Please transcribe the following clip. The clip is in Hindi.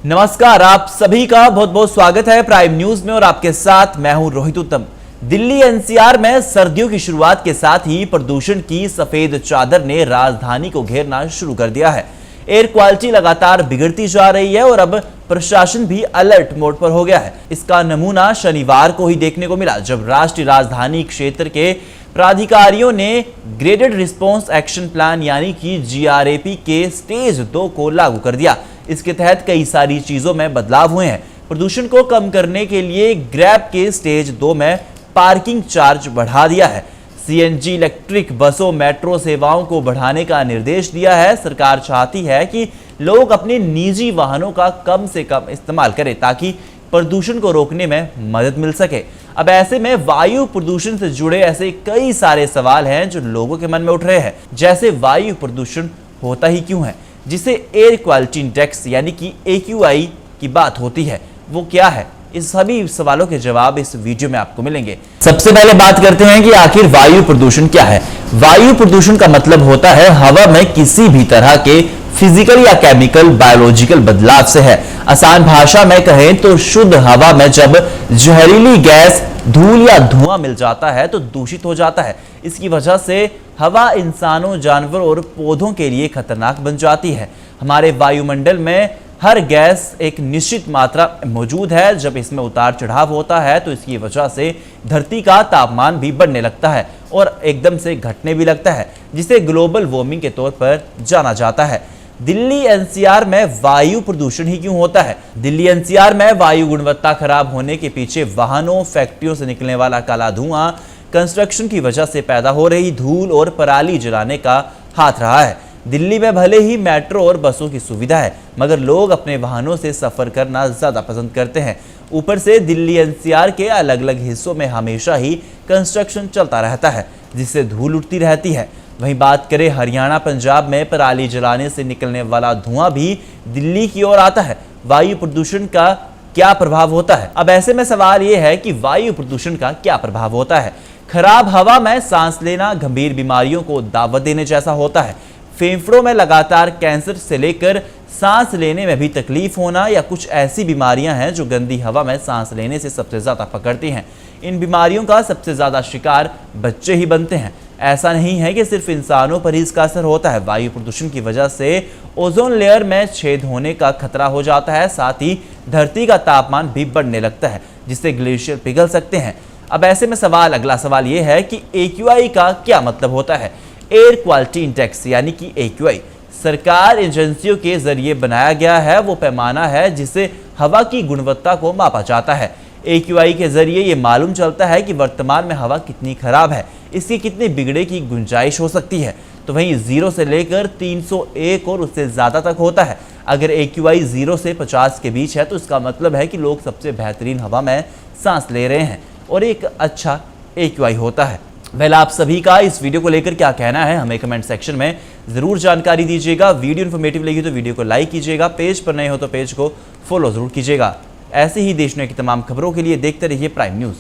नमस्कार, आप सभी का बहुत बहुत स्वागत है प्राइम न्यूज में और आपके साथ मैं हूं रोहित उत्तम। दिल्ली एनसीआर में सर्दियों की शुरुआत के साथ ही प्रदूषण की सफेद चादर ने राजधानी को घेरना शुरू कर दिया है। एयर क्वालिटी लगातार बिगड़ती जा रही है और अब प्रशासन भी अलर्ट मोड पर हो गया है। इसका नमूना शनिवार को ही देखने को मिला, जब राष्ट्रीय राजधानी क्षेत्र के प्राधिकारियों ने ग्रेडेड रिस्पॉन्स एक्शन प्लान यानी कि जीआरएपी के स्टेज 2 को लागू कर दिया। इसके तहत कई सारी चीजों में बदलाव हुए हैं। प्रदूषण को कम करने के लिए ग्रैब के स्टेज 2 में पार्किंग चार्ज बढ़ा दिया है। सीएनजी इलेक्ट्रिक बसों, मेट्रो सेवाओं को बढ़ाने का निर्देश दिया है। सरकार चाहती है कि लोग अपने निजी वाहनों का कम से कम इस्तेमाल करें ताकि प्रदूषण को रोकने में मदद मिल सके। अब ऐसे में वायु प्रदूषण से जुड़े ऐसे कई सारे सवाल हैं जो लोगों के मन में उठ रहे हैं, जैसे वायु प्रदूषण होता ही क्यों है, जिसे एयर क्वालिटी इंडेक्स यानी कि AQI की बात होती है, वो क्या है? इस सभी सवालों के जवाब इस वीडियो में आपको मिलेंगे। सबसे पहले बात करते हैं कि आखिर वायु प्रदूषण क्या है। वायु प्रदूषण का मतलब होता है हवा में किसी भी तरह के फिजिकल या केमिकल बायोलॉजिकल बदलाव से है। आसान भाषा में कहें तो शुद्ध हवा में जब जहरीली गैस, धूल या धुआं मिल जाता है तो दूषित हो जाता है। इसकी वजह से हवा इंसानों, जानवरों और पौधों के लिए खतरनाक बन जाती है। हमारे वायुमंडल में हर गैस एक निश्चित मात्रा मौजूद है। जब इसमें उतार चढ़ाव होता है तो इसकी वजह से धरती का तापमान भी बढ़ने लगता है और एकदम से घटने भी लगता है, जिसे ग्लोबल वार्मिंग के तौर पर जाना जाता है। दिल्ली एनसीआर में वायु प्रदूषण ही क्यों होता है? दिल्ली एनसीआर में वायु गुणवत्ता खराब होने के पीछे वाहनों, फैक्ट्रियों से निकलने वाला काला धुआं, कंस्ट्रक्शन की वजह से पैदा हो रही धूल और पराली जलाने का हाथ रहा है। दिल्ली में भले ही मेट्रो और बसों की सुविधा है, मगर लोग अपने वाहनों से सफर करना ज्यादा पसंद करते हैं। ऊपर से दिल्ली एनसीआर के अलग अलग हिस्सों में हमेशा ही कंस्ट्रक्शन चलता रहता है, जिससे धूल उड़ती रहती है। वहीं बात करें हरियाणा, पंजाब में पराली जलाने से निकलने वाला धुआं भी दिल्ली की ओर आता है। वायु प्रदूषण का क्या प्रभाव होता है? अब ऐसे में सवाल यह है कि वायु प्रदूषण का क्या प्रभाव होता है? खराब हवा में सांस लेना गंभीर बीमारियों को दावत देने जैसा होता है। फेफड़ों में लगातार कैंसर से लेकर सांस लेने में भी तकलीफ होना या कुछ ऐसी बीमारियां हैं जो गंदी हवा में सांस लेने से सबसे ज्यादा पकड़ती हैं। इन बीमारियों का सबसे ज्यादा शिकार बच्चे ही बनते हैं। ऐसा नहीं है कि सिर्फ इंसानों पर ही इसका असर होता है। वायु प्रदूषण की वजह से ओजोन लेयर में छेद होने का खतरा हो जाता है। साथ ही धरती का तापमान भी बढ़ने लगता है, जिससे ग्लेशियर पिघल सकते हैं। अब ऐसे में अगला सवाल यह है कि AQI का क्या मतलब होता है? एयर क्वालिटी इंडेक्स यानी कि AQI सरकार एजेंसियों के जरिए बनाया गया है। वो पैमाना है जिससे हवा की गुणवत्ता को मापा जाता है। AQI के जरिए ये मालूम चलता है कि वर्तमान में हवा कितनी खराब है, इसकी कितनी बिगड़े की गुंजाइश हो सकती है। तो वहीं 0 से लेकर 301 और उससे ज्यादा तक होता है। अगर AQI 0 से 50 के बीच है तो इसका मतलब है कि लोग सबसे बेहतरीन हवा में सांस ले रहे हैं और एक अच्छा AQI होता है। आप सभी का इस वीडियो को लेकर क्या कहना है, हमें कमेंट सेक्शन में जरूर जानकारी दीजिएगा। वीडियो इन्फॉर्मेटिव लगी तो वीडियो को लाइक कीजिएगा। पेज पर नए हो तो पेज को फॉलो जरूर कीजिएगा। ऐसे ही देश दुनिया की तमाम खबरों के लिए देखते रहिए प्राइम न्यूज़।